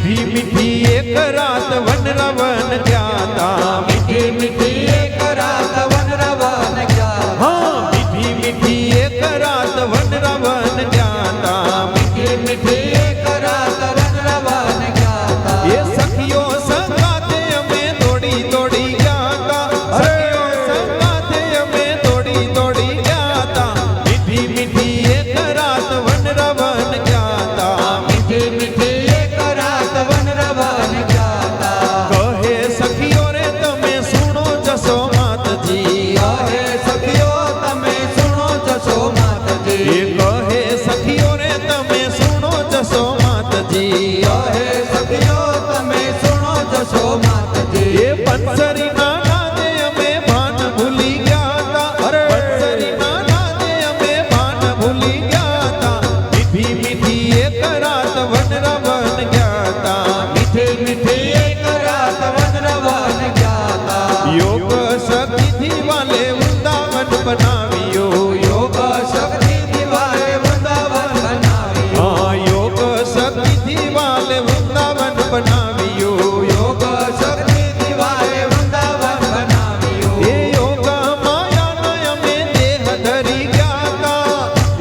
मीठी मीठी एक रात वन रवन जाता, मीठी मीठी एक रात वन रवन जाता, हाँ मीठी मीठी एक रात वन रवन जाता, मीठी मीठी एक रात वन रवन जाता। ये सखियों संगाते हमें दौड़ी दौड़ी जाता, सखियों संगाते हमें दौड़ी दौड़ी जाता, मीठी मीठी एक रात वन रवन जाता, मीठी मीठी एक रात वन रवन जाता। कहे सखियों रे तमे सुनो जसो मात जी, कहे सखियो तमे सुनो जसो मात जी, ये कहे सखियों रे तमे सुनो जसो मात जी, कहे सखियो तमे सुनो जसो मात जी। ये बंसरी नाना दे हमें भान भूली जाता, अरे बंसरी नाना दे हमें भान भूली जाता, मीठी मीठी एक रात वन रवन जाता, मीठी मीठी एक रात वन रवन जाता। योग शक्ति थी वाले वृंदावन बनावियो, योग शक्ति दिवाले वृंदावन बनावियो, हाँ योग शक्ति थी वाले वृंदावन बनावियो, योग शक्ति दिवाले वृंदावन बनावियो। ये योग माया नय में देह धरी जाता,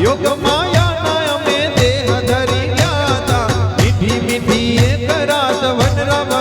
योग माया नय में देह धरी जाता, मीठी मीठी एक रात वन रवन